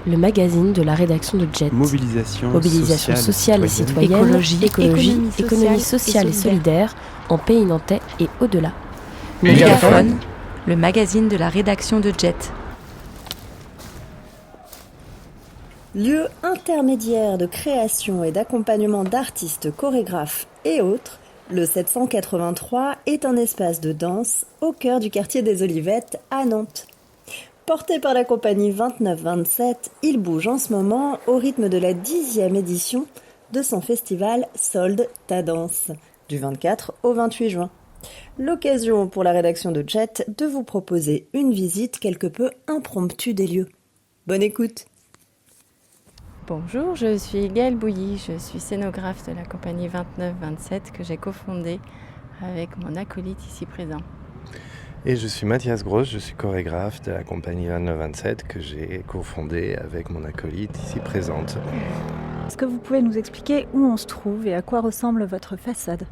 Le magazine de la rédaction de Jet. Mobilisation sociale et citoyenne, écologie, économie sociale et solidaire, en Pays Nantais et au-delà. Mégaphone, le magazine de la rédaction de Jet. Lieu intermédiaire de création et d'accompagnement d'artistes, chorégraphes et autres, le 783 est un espace de danse au cœur du quartier des Olivettes à Nantes. Porté par la compagnie 29-27, il bouge en ce moment au rythme de la 10e édition de son festival Solde ta danse, du 24 au 28 juin. L'occasion pour la rédaction de Jet de vous proposer une visite quelque peu impromptue des lieux. Bonne écoute! Bonjour, je suis Gaëlle Bouilly, je suis scénographe de la compagnie 29-27 que j'ai cofondée avec mon acolyte ici présent. Et je suis Mathias Gross, je suis chorégraphe de la compagnie 29-27 que j'ai cofondée avec mon acolyte ici présente. Est-ce que vous pouvez nous expliquer où on se trouve et à quoi ressemble votre façade ?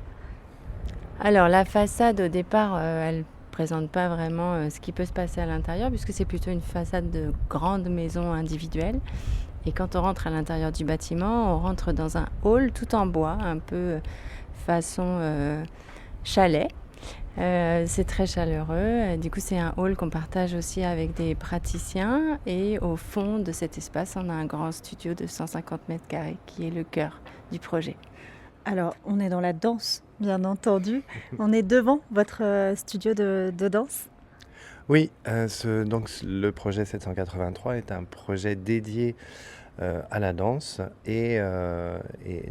Alors la façade au départ, elle ne présente pas vraiment ce qui peut se passer à l'intérieur puisque c'est plutôt une façade de grande maison individuelle. Et quand on rentre à l'intérieur du bâtiment, on rentre dans un hall tout en bois, un peu façon chalet. C'est très chaleureux. Du coup, c'est un hall qu'on partage aussi avec des praticiens. Et au fond de cet espace, on a un grand studio de 150 mètres carrés qui est le cœur du projet. Alors, on est dans la danse, bien entendu. On est devant votre studio de danse. Oui, donc le projet 783 est un projet dédié à la danse et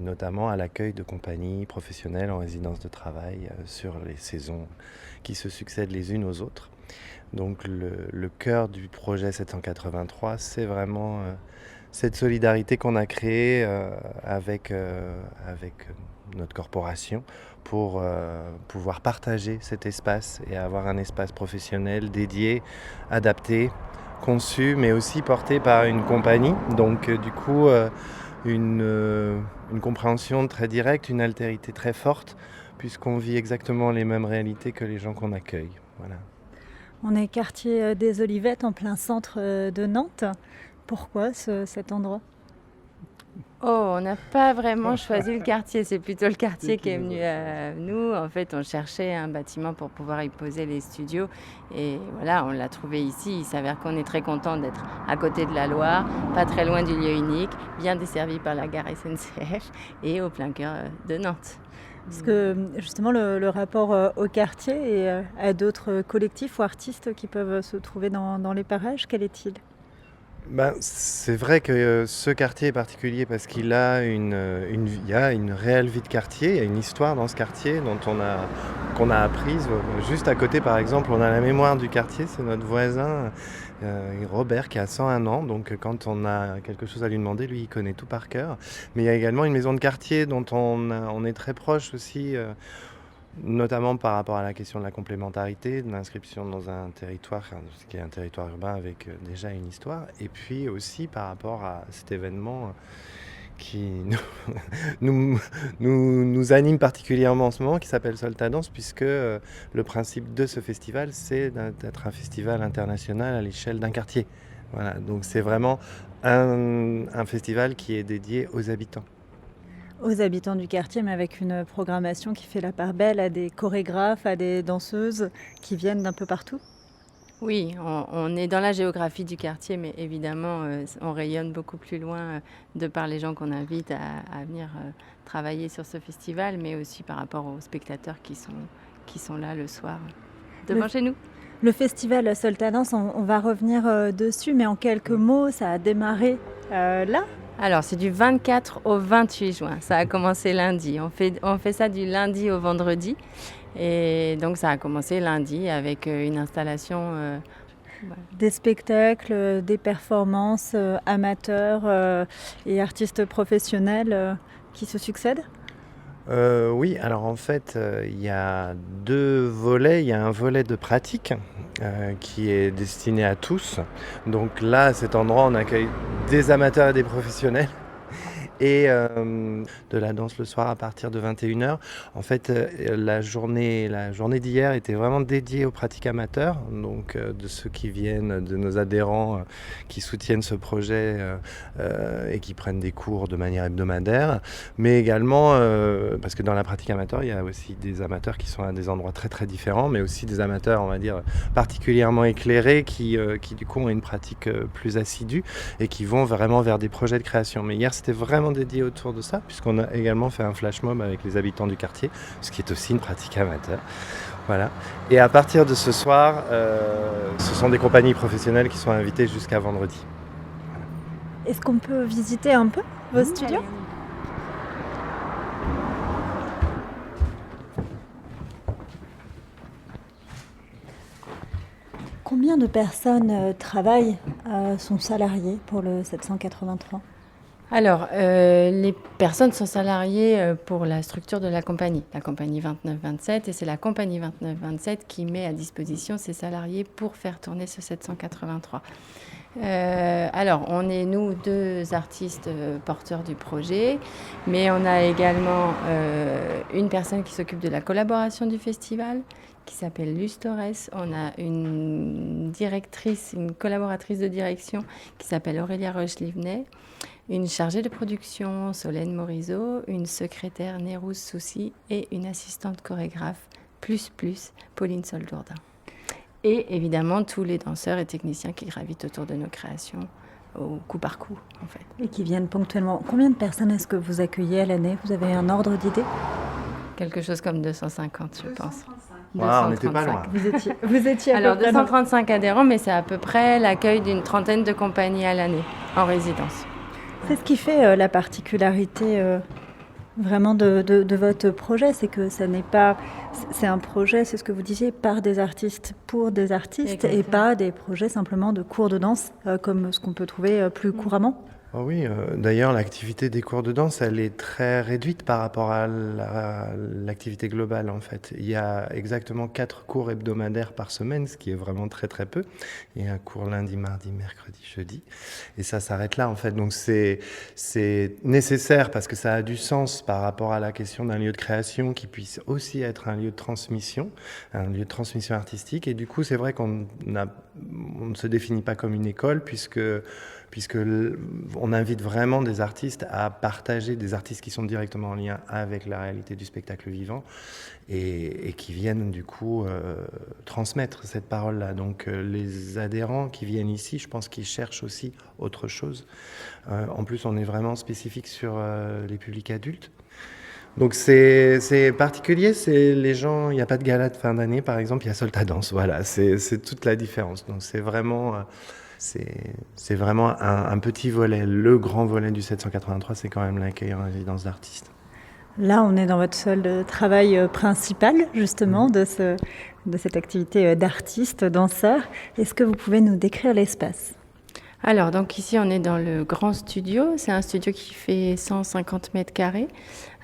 notamment à l'accueil de compagnies professionnelles en résidence de travail sur les saisons qui se succèdent les unes aux autres. Donc le cœur du projet 783, c'est vraiment cette solidarité qu'on a créée avec notre corporation pour pouvoir partager cet espace et avoir un espace professionnel dédié, adapté, conçu, mais aussi porté par une compagnie. Donc du coup, une compréhension très directe, une altérité très forte, puisqu'on vit exactement les mêmes réalités que les gens qu'on accueille. Voilà. On est quartier des Olivettes, en plein centre de Nantes. Pourquoi cet endroit ? Oh, on n'a pas vraiment choisi le quartier, c'est plutôt le quartier qui est venu à nous. En fait, on cherchait un bâtiment pour pouvoir y poser les studios et voilà, on l'a trouvé ici. Il s'avère qu'on est très content d'être à côté de la Loire, pas très loin du lieu unique, bien desservi par la gare SNCF et au plein cœur de Nantes. Parce que justement le rapport au quartier et à d'autres collectifs ou artistes qui peuvent se trouver dans les parages, quel est-il ? C'est vrai que ce quartier est particulier parce qu'il a il y a une réelle vie de quartier, il y a une histoire dans ce quartier qu'on a apprise. Juste à côté, par exemple, on a la mémoire du quartier, c'est notre voisin Robert qui a 101 ans, donc quand on a quelque chose à lui demander, lui il connaît tout par cœur. Mais il y a également une maison de quartier dont on est très proche aussi, notamment par rapport à la question de la complémentarité, de l'inscription dans un territoire, qui est un territoire urbain avec déjà une histoire, et puis aussi par rapport à cet événement qui nous anime particulièrement en ce moment, qui s'appelle Solde ta danse, puisque le principe de ce festival, c'est d'être un festival international à l'échelle d'un quartier. Voilà, donc c'est vraiment un festival qui est dédié aux habitants. Aux habitants du quartier, mais avec une programmation qui fait la part belle à des chorégraphes, à des danseuses qui viennent d'un peu partout. Oui, on est dans la géographie du quartier, mais évidemment, on rayonne beaucoup plus loin de par les gens qu'on invite à venir travailler sur ce festival, mais aussi par rapport aux spectateurs qui sont là le soir devant chez nous. Le festival Solde ta danse, on va revenir dessus, mais en quelques mots, ça a démarré là. Alors, c'est du 24 au 28 juin. Ça a commencé lundi. On fait ça du lundi au vendredi. Et donc, ça a commencé lundi avec une installation. Des spectacles, des performances amateurs et artistes professionnels qui se succèdent ? Oui, alors en fait, il y a deux volets. Il y a un volet de pratique qui est destiné à tous. Donc là, à cet endroit, on accueille des amateurs et des professionnels. et de la danse le soir à partir de 21h. En fait, la journée d'hier était vraiment dédiée aux pratiques amateurs, donc de ceux qui viennent, de nos adhérents qui soutiennent ce projet et qui prennent des cours de manière hebdomadaire, mais également parce que dans la pratique amateur, il y a aussi des amateurs qui sont à des endroits très très différents, mais aussi des amateurs, on va dire, particulièrement éclairés qui du coup ont une pratique plus assidue et qui vont vraiment vers des projets de création. Mais hier, c'était vraiment dédié autour de ça, puisqu'on a également fait un flash mob avec les habitants du quartier, ce qui est aussi une pratique amateur. Voilà. Et à partir de ce soir, ce sont des compagnies professionnelles qui sont invitées jusqu'à vendredi. Voilà. Est-ce qu'on peut visiter un peu vos studios ? Combien de personnes travaillent, sont salariées pour le 783 ? Alors, les personnes sont salariées pour la structure de la compagnie 29-27, et c'est la compagnie 29-27 qui met à disposition ses salariés pour faire tourner ce 783. Alors, on est, nous, 2 artistes porteurs du projet, mais on a également une personne qui s'occupe de la collaboration du festival, qui s'appelle Luce Torres. On a une collaboratrice de direction qui s'appelle Aurélia Roche-Livnet, une chargée de production, Solène Morisot, une secrétaire, Nérouz Soussi, et une assistante chorégraphe, Pauline Soldourdin. Et évidemment, tous les danseurs et techniciens qui gravitent autour de nos créations, au coup par coup, en fait. Et qui viennent ponctuellement. Combien de personnes est-ce que vous accueillez à l'année ? Vous avez un ordre d'idée ? Quelque chose comme 250, je pense. Wow, on n'était pas loin. Vous étiez à Alors, peu près 235 adhérents, mais c'est à peu près l'accueil d'une trentaine de compagnies à l'année, en résidence. C'est ce qui fait la particularité vraiment de votre projet, c'est que ça n'est pas... C'est un projet, c'est ce que vous disiez, par des artistes pour des artistes. Exactement. Et pas des projets simplement de cours de danse comme ce qu'on peut trouver plus couramment. Oh oui, d'ailleurs, l'activité des cours de danse, elle est très réduite par rapport à l'activité globale, en fait. Il y a exactement 4 cours hebdomadaires par semaine, ce qui est vraiment très très peu. Il y a un cours lundi, mardi, mercredi, jeudi. Et ça s'arrête là, en fait. Donc c'est nécessaire parce que ça a du sens par rapport à la question d'un lieu de création qui puisse aussi être un lieu de transmission artistique. Et du coup, c'est vrai qu'on ne se définit pas comme une école puisque on invite vraiment des artistes à partager, des artistes qui sont directement en lien avec la réalité du spectacle vivant et qui viennent du coup transmettre cette parole-là. Donc les adhérents qui viennent ici, je pense qu'ils cherchent aussi autre chose. En plus, on est vraiment spécifique sur les publics adultes. Donc c'est particulier, c'est les gens, il n'y a pas de gala de fin d'année par exemple, il y a Solta Danse, voilà, c'est toute la différence. Donc c'est vraiment... C'est vraiment un petit volet. Le grand volet du 783, c'est quand même l'accueil en résidence d'artistes. Là, on est dans votre seul travail principal, justement, de cette activité d'artiste, danseur. Est-ce que vous pouvez nous décrire l'espace ? Alors, donc ici, on est dans le grand studio. C'est un studio qui fait 150 mètres carrés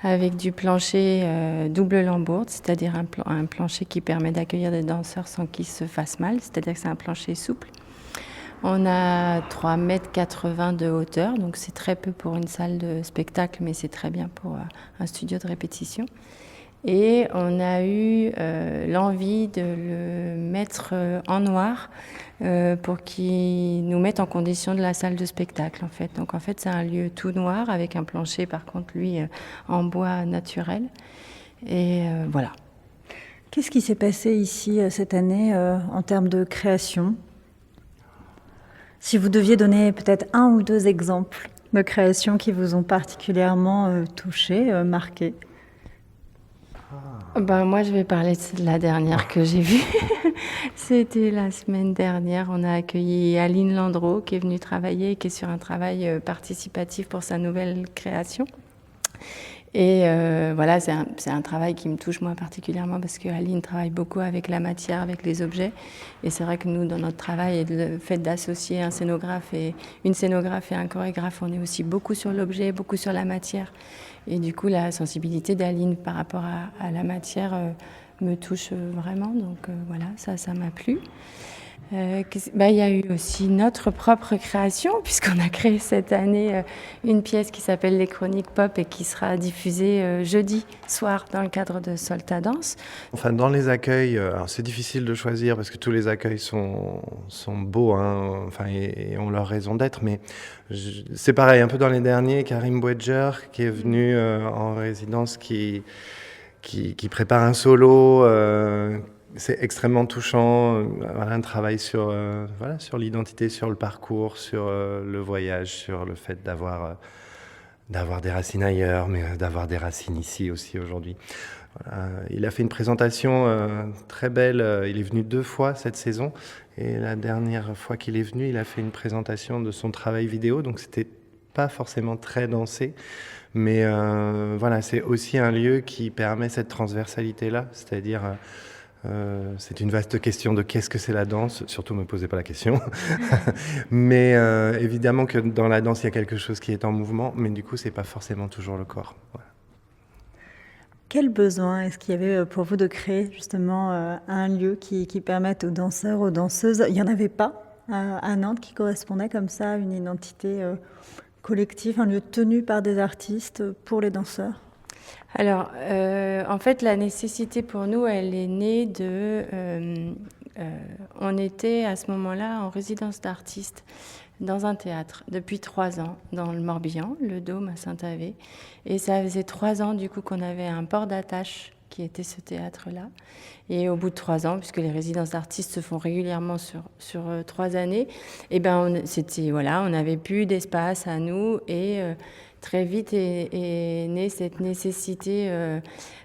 avec du plancher double lambourde, c'est-à-dire un plancher qui permet d'accueillir des danseurs sans qu'ils se fassent mal, c'est-à-dire que c'est un plancher souple. On a 3,80 m de hauteur, donc c'est très peu pour une salle de spectacle, mais c'est très bien pour un studio de répétition. Et on a eu l'envie de le mettre en noir pour qu'il nous mette en condition de la salle de spectacle, en fait. Donc en fait, c'est un lieu tout noir avec un plancher, par contre, lui, en bois naturel. Et voilà. Qu'est-ce qui s'est passé ici cette année en termes de création ? Si vous deviez donner peut-être 1 ou 2 exemples de créations qui vous ont particulièrement touché, marqué. Moi, je vais parler de la dernière que j'ai vue. C'était la semaine dernière. On a accueilli Aline Landreau, qui est venue travailler, qui est sur un travail participatif pour sa nouvelle création. Et voilà, c'est un travail qui me touche moi particulièrement parce que Aline travaille beaucoup avec la matière, avec les objets. Et c'est vrai que nous, dans notre travail, et le fait d'associer une scénographe et un chorégraphe, on est aussi beaucoup sur l'objet, beaucoup sur la matière. Et du coup, la sensibilité d'Aline par rapport à la matière me touche vraiment. Donc voilà, ça m'a plu. Il y a eu aussi notre propre création, puisqu'on a créé cette année une pièce qui s'appelle Les Chroniques Pop et qui sera diffusée jeudi soir dans le cadre de Solta Danse. Enfin, dans les accueils, alors c'est difficile de choisir parce que tous les accueils sont beaux, hein, enfin, et ont leur raison d'être, mais c'est pareil, un peu dans les derniers, Karim Bouedjer qui est venu en résidence, qui prépare un solo. C'est extrêmement touchant, un travail sur l'identité, sur le parcours, sur le voyage, sur le fait d'avoir des racines ailleurs, mais d'avoir des racines ici aussi aujourd'hui. Voilà. Il a fait une présentation très belle, il est venu 2 fois cette saison, et la dernière fois qu'il est venu, il a fait une présentation de son travail vidéo, donc c'était pas forcément très dansé, mais voilà, c'est aussi un lieu qui permet cette transversalité-là, c'est-à-dire... c'est une vaste question de qu'est-ce que c'est la danse, surtout ne me posez pas la question. Mais évidemment que dans la danse, il y a quelque chose qui est en mouvement, mais du coup, c'est pas forcément toujours le corps. Voilà. Quel besoin est-ce qu'il y avait pour vous de créer justement un lieu qui permette aux danseurs, aux danseuses, il n'y en avait pas à Nantes qui correspondait comme ça à une identité collective, un lieu tenu par des artistes pour les danseurs? Alors, en fait, la nécessité pour nous, elle est née de... on était à ce moment-là en résidence d'artistes dans un théâtre depuis 3 ans, dans le Morbihan, le Dôme à Saint-Avé. Et ça faisait 3 ans, du coup, qu'on avait un port d'attache qui était ce théâtre-là. Et au bout de 3 ans, puisque les résidences d'artistes se font régulièrement sur 3 années, et ben on n'avait plus d'espace à nous et... très vite est née cette nécessité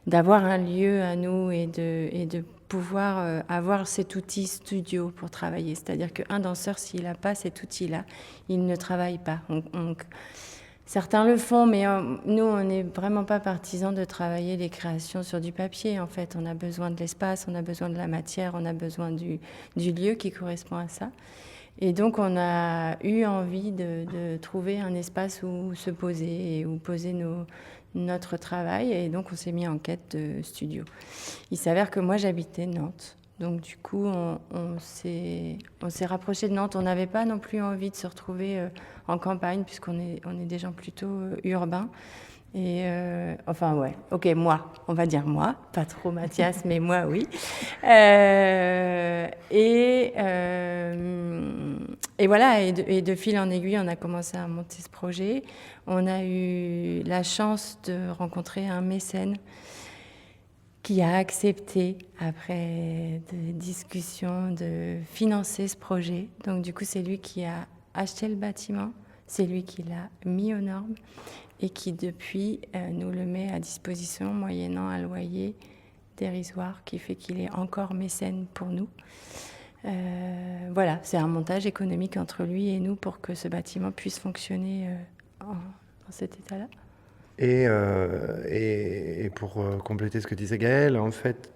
d'avoir un lieu à nous et de pouvoir avoir cet outil studio pour travailler. C'est-à-dire qu'un danseur, s'il n'a pas cet outil-là, il ne travaille pas. Certains le font, mais nous, on n'est vraiment pas partisans de travailler les créations sur du papier. En fait, on a besoin de l'espace, on a besoin de la matière, on a besoin du lieu qui correspond à ça. Et donc, on a eu envie de trouver un espace où se poser et où poser notre travail. Et donc, on s'est mis en quête de studio. Il s'avère que moi, j'habitais Nantes. Donc, du coup, on s'est rapproché de Nantes. On n'avait pas non plus envie de se retrouver en campagne, puisqu'on est des gens plutôt urbains. Et enfin, ouais, ok, moi, on va dire moi, pas trop Mathias, mais moi, oui. Et voilà, et de fil en aiguille, on a commencé à monter ce projet. On a eu la chance de rencontrer un mécène qui a accepté, après des discussions, de financer ce projet. Donc, du coup, c'est lui qui a acheté le bâtiment, c'est lui qui l'a mis aux normes et qui, depuis, nous le met à disposition moyennant un loyer dérisoire qui fait qu'il est encore mécène pour nous. Voilà, c'est un montage économique entre lui et nous pour que ce bâtiment puisse fonctionner dans cet état-là. Et pour compléter ce que disait Gaëlle, en fait,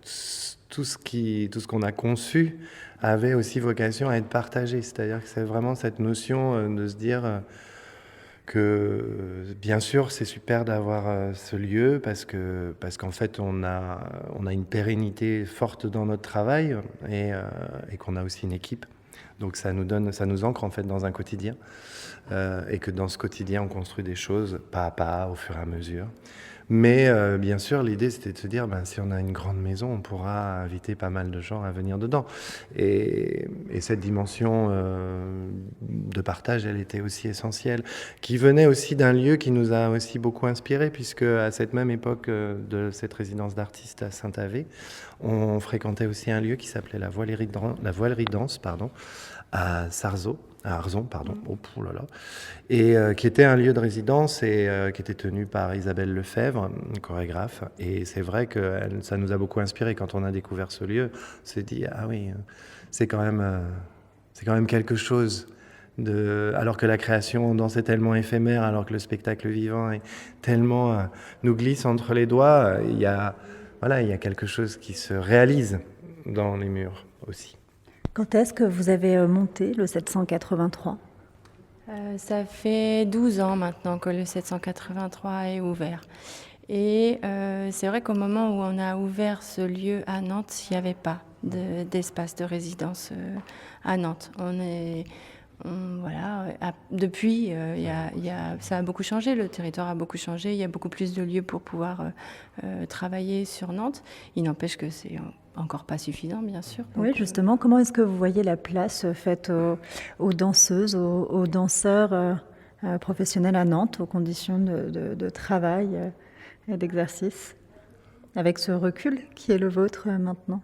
tout ce qu'on a conçu avait aussi vocation à être partagé. C'est-à-dire que c'est vraiment cette notion de se dire que, bien sûr, c'est super d'avoir ce lieu parce qu'en fait, on a une pérennité forte dans notre travail et qu'on a aussi une équipe. Donc ça nous ancre en fait dans un quotidien et que dans ce quotidien on construit des choses pas à pas au fur et à mesure. Mais bien sûr l'idée c'était de se dire si on a une grande maison on pourra inviter pas mal de gens à venir dedans. Et cette dimension de partage elle était aussi essentielle, qui venait aussi d'un lieu qui nous a aussi beaucoup inspiré puisque à cette même époque de cette résidence d'artistes à Saint-Avé, on fréquentait aussi un lieu qui s'appelait la Voilerie Danse, à Arzon, et qui était un lieu de résidence et qui était tenu par Isabelle Lefebvre, une chorégraphe. Et c'est vrai que ça nous a beaucoup inspiré quand on a découvert ce lieu. On s'est dit ah oui, c'est quand même quelque chose. Alors que la création danse est tellement éphémère, alors que le spectacle vivant est tellement nous glisse entre les doigts, il y a quelque chose qui se réalise dans les murs aussi. Quand est-ce que vous avez monté le 783 ? Ça fait 12 ans maintenant que le 783 est ouvert. Et c'est vrai qu'au moment où on a ouvert ce lieu à Nantes, il n'y avait pas d'espace de résidence à Nantes. Depuis, ça a beaucoup changé, le territoire a beaucoup changé, il y a beaucoup plus de lieux pour pouvoir travailler sur Nantes. Il n'empêche que c'est encore pas suffisant, bien sûr. Donc, oui, justement, comment est-ce que vous voyez la place faite aux danseuses, aux danseurs professionnels à Nantes, aux conditions de travail et d'exercice, avec ce recul qui est le vôtre maintenant?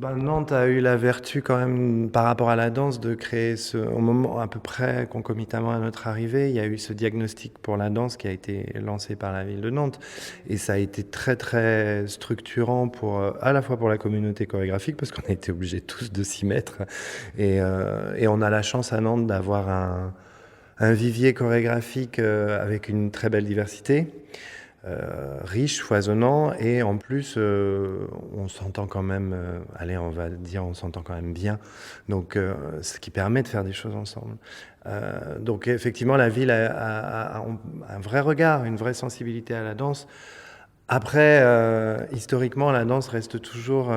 Nantes a eu la vertu quand même, par rapport à la danse, de créer au moment à peu près concomitamment à notre arrivée, il y a eu ce diagnostic pour la danse qui a été lancé par la ville de Nantes. Et ça a été très très structurant à la fois pour la communauté chorégraphique, parce qu'on a été obligés tous de s'y mettre. Et on a la chance à Nantes d'avoir un vivier chorégraphique avec une très belle diversité. Riche, foisonnant, et en plus on s'entend quand même, on s'entend quand même bien, donc ce qui permet de faire des choses ensemble. Donc effectivement la ville a un vrai regard, une vraie sensibilité à la danse. Après, historiquement, la danse reste toujours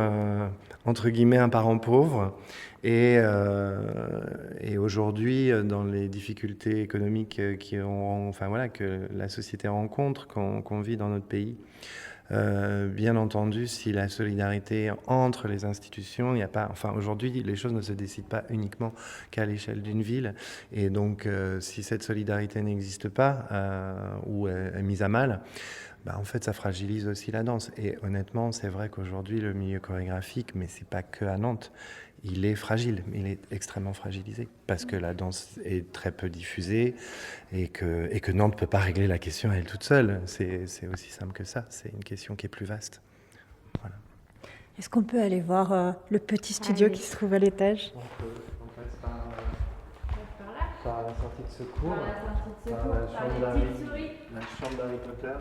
entre guillemets un parent pauvre. Et aujourd'hui, dans les difficultés économiques que la société rencontre, qu'on vit dans notre pays, bien entendu, si la solidarité entre les institutions, aujourd'hui, les choses ne se décident pas uniquement qu'à l'échelle d'une ville. Et donc, si cette solidarité n'existe pas ou est mise à mal, en fait, ça fragilise aussi la danse. Et honnêtement, c'est vrai qu'aujourd'hui, le milieu chorégraphique, mais c'est pas que à Nantes, il est fragile, il est extrêmement fragilisé parce que la danse est très peu diffusée et que Nantes ne peut pas régler la question à elle toute seule. C'est aussi simple que ça, c'est une question qui est plus vaste. Voilà. Est-ce qu'on peut aller voir le petit studio qui se trouve à l'étage? On passe par la sortie de secours, la chambre d'Harry Potter.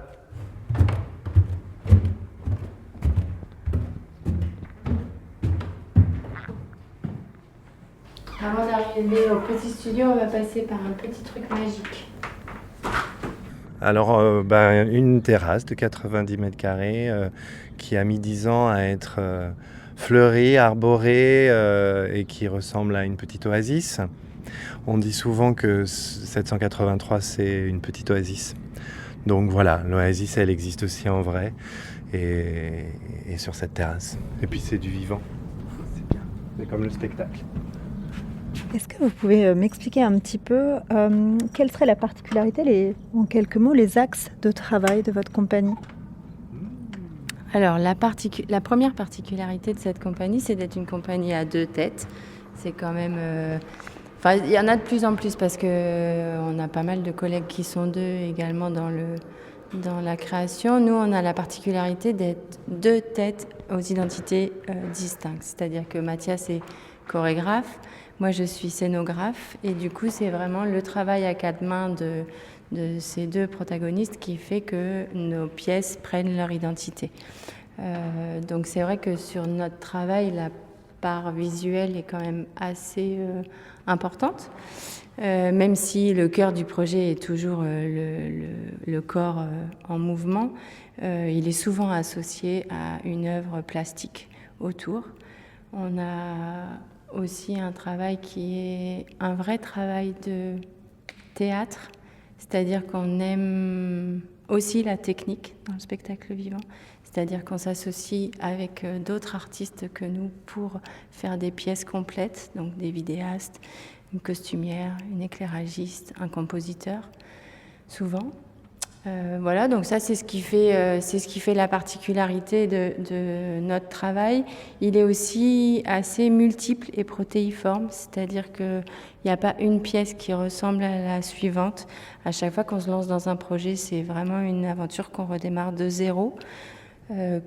Avant d'arriver au petit studio, on va passer par un petit truc magique. Alors, une terrasse de 90 mètres carrés qui a mis 10 ans à être fleurie, arborée et qui ressemble à une petite oasis. On dit souvent que 783, c'est une petite oasis. Donc voilà, l'oasis, elle existe aussi en vrai et sur cette terrasse. Et puis c'est du vivant. C'est bien. C'est comme le spectacle. Est-ce que vous pouvez m'expliquer un petit peu quelle serait la particularité, en quelques mots, les axes de travail de votre compagnie? Alors, la première particularité de cette compagnie, c'est d'être une compagnie à 2 têtes. C'est quand même... il y en a de plus en plus parce qu'on a pas mal de collègues qui sont 2 également dans la création. Nous, on a la particularité d'être 2 têtes aux identités distinctes. C'est-à-dire que Mathias est chorégraphe, moi je suis scénographe, et du coup c'est vraiment le travail à 4 mains de ces 2 protagonistes qui fait que nos pièces prennent leur identité. Donc c'est vrai que sur notre travail, la part visuelle est quand même assez importante, même si le cœur du projet est toujours le corps en mouvement, il est souvent associé à une œuvre plastique autour. On a aussi un travail qui est un vrai travail de théâtre, c'est-à-dire qu'on aime aussi la technique dans le spectacle vivant, c'est-à-dire qu'on s'associe avec d'autres artistes que nous pour faire des pièces complètes, donc des vidéastes, une costumière, une éclairagiste, un compositeur, souvent. Voilà, donc ça c'est ce qui fait la particularité de notre travail. Il est aussi assez multiple et protéiforme, c'est-à-dire qu'il n'y a pas une pièce qui ressemble à la suivante. À chaque fois qu'on se lance dans un projet, c'est vraiment une aventure qu'on redémarre de zéro.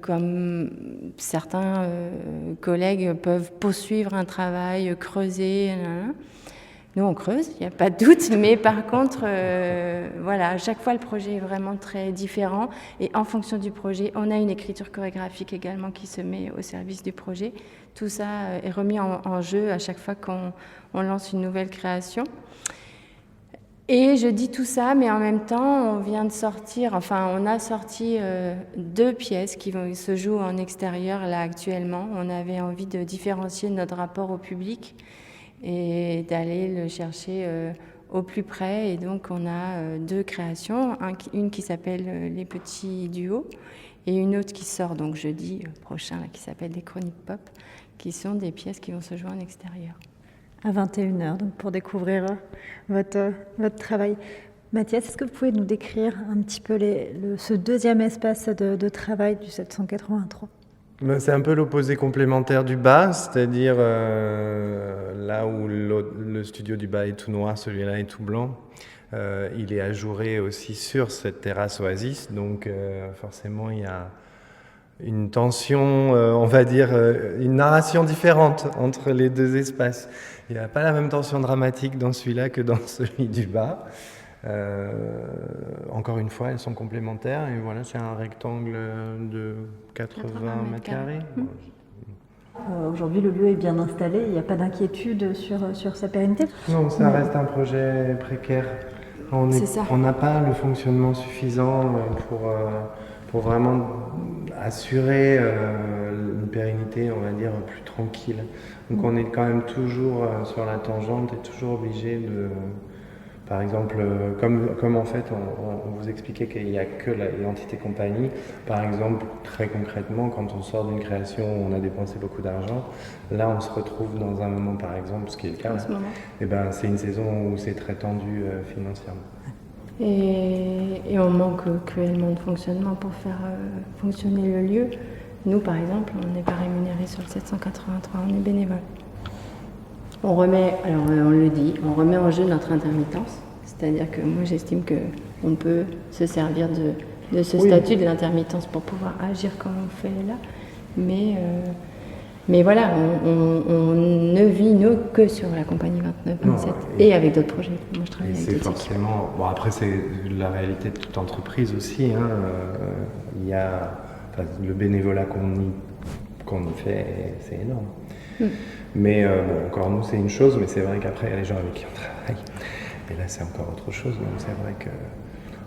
Comme certains collègues peuvent poursuivre un travail, creuser. Nous, on creuse, il n'y a pas de doute, mais par contre, voilà, à chaque fois, le projet est vraiment très différent. Et en fonction du projet, on a une écriture chorégraphique également qui se met au service du projet. Tout ça est remis en jeu à chaque fois qu'on lance une nouvelle création. Et je dis tout ça, mais en même temps, on a sorti 2 pièces qui se jouent en extérieur là actuellement. On avait envie de différencier notre rapport au public et d'aller le chercher au plus près. Et donc on a 2 créations, une qui s'appelle Les Petits Duos et une autre qui sort donc jeudi prochain là, qui s'appelle Les Chroniques Pop, qui sont des pièces qui vont se jouer en extérieur. À 21h, donc pour découvrir votre travail. Mathias, est-ce que vous pouvez nous décrire un petit peu ce deuxième espace de travail du 783 ? C'est un peu l'opposé complémentaire du bas, c'est-à-dire là où le studio du bas est tout noir, celui-là est tout blanc. Il est ajouré aussi sur cette terrasse Oasis, donc forcément il y a une tension, on va dire, une narration différente entre les 2 espaces. Il n'y a pas la même tension dramatique dans celui-là que dans celui du bas. Encore une fois, elles sont complémentaires et voilà, c'est un rectangle de 80 mètres carrés. Aujourd'hui, le lieu est bien installé, il n'y a pas d'inquiétude sur sa pérennité. Non, ça reste un projet précaire. On n'a pas le fonctionnement suffisant pour vraiment assurer une pérennité, on va dire, plus tranquille. Donc on est quand même toujours sur la tangente et toujours obligé de... Par exemple, comme en fait on vous expliquait qu'il n'y a que l'entité compagnie, par exemple, très concrètement, quand on sort d'une création où on a dépensé beaucoup d'argent, là on se retrouve dans un moment, par exemple, ce qui est le cas, et c'est une saison où c'est très tendu financièrement. Et on manque cruellement de fonctionnement pour faire fonctionner le lieu. Nous, par exemple, on n'est pas rémunérés sur le 783, on est bénévole. On remet en jeu notre intermittence. C'est-à-dire que moi, j'estime qu'on peut se servir de ce statut de l'intermittence pour pouvoir agir comme on fait là. Mais voilà, on ne vit que sur la compagnie 29-27 et avec d'autres projets. Moi, je travaille avec d'autres forcément. Bon, après, c'est la réalité de toute entreprise aussi. Il y a le bénévolat qu'on y fait, c'est énorme. Mais encore nous, c'est une chose, mais c'est vrai qu'après, il y a les gens avec qui on travaille. Et là, c'est encore autre chose. Donc, c'est vrai que.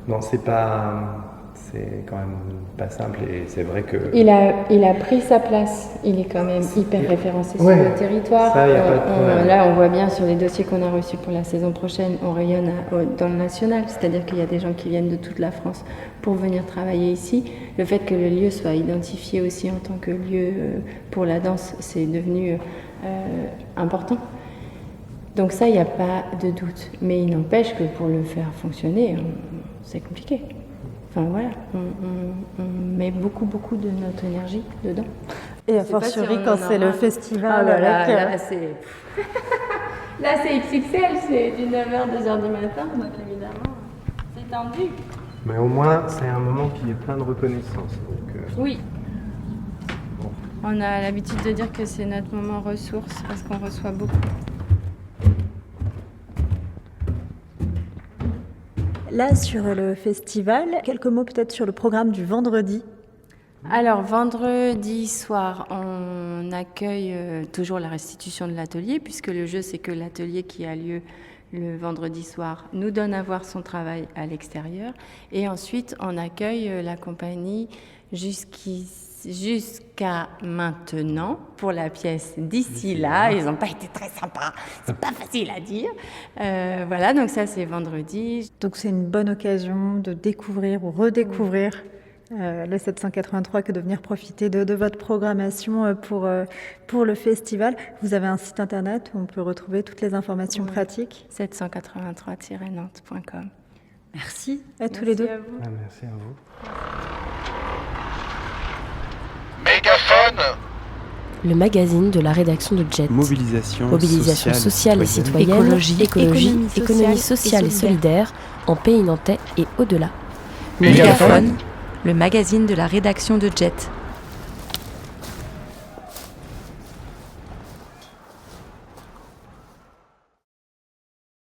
Non, c'est quand même pas simple. Et c'est vrai que. Il a pris sa place. Il est quand même hyper référencé sur le territoire. Ça, y a pas de problème. Là, on voit bien sur les dossiers qu'on a reçus pour la saison prochaine, on rayonne dans le national. C'est-à-dire qu'il y a des gens qui viennent de toute la France pour venir travailler ici. Le fait que le lieu soit identifié aussi en tant que lieu pour la danse, c'est devenu important. Donc ça, il n'y a pas de doute. Mais il n'empêche que pour le faire fonctionner, c'est compliqué. Enfin voilà, on met beaucoup de notre énergie dedans. Et a fortiori quand c'est le festival. Là, c'est XXL, c'est du 9h, 2h du matin, donc évidemment, c'est tendu. Mais au moins, c'est un moment qui est plein de reconnaissance. Donc, oui. Bon. On a l'habitude de dire que c'est notre moment ressource parce qu'on reçoit beaucoup. Là, sur le festival, quelques mots peut-être sur le programme du vendredi. Alors, vendredi soir, on accueille toujours la restitution de l'atelier, puisque le jeu, c'est que l'atelier qui a lieu le vendredi soir nous donne à voir son travail à l'extérieur. Et ensuite, on accueille la compagnie jusqu'à maintenant pour la pièce d'ici là. Ils n'ont pas été très sympas, c'est pas facile à dire. Voilà, donc ça c'est vendredi. Donc c'est une bonne occasion de découvrir ou redécouvrir le 783 que de venir profiter de votre programmation pour le festival. Vous avez un site internet où on peut retrouver toutes les informations pratiques. 783-nantes.com. Merci à tous les deux. À vous. Merci à vous. Mégaphone. Le magazine de la rédaction de Jet. Mobilisation sociale et citoyenne, économie sociale et solidaire en Pays nantais et au-delà. Mégaphone, le magazine de la rédaction de Jet.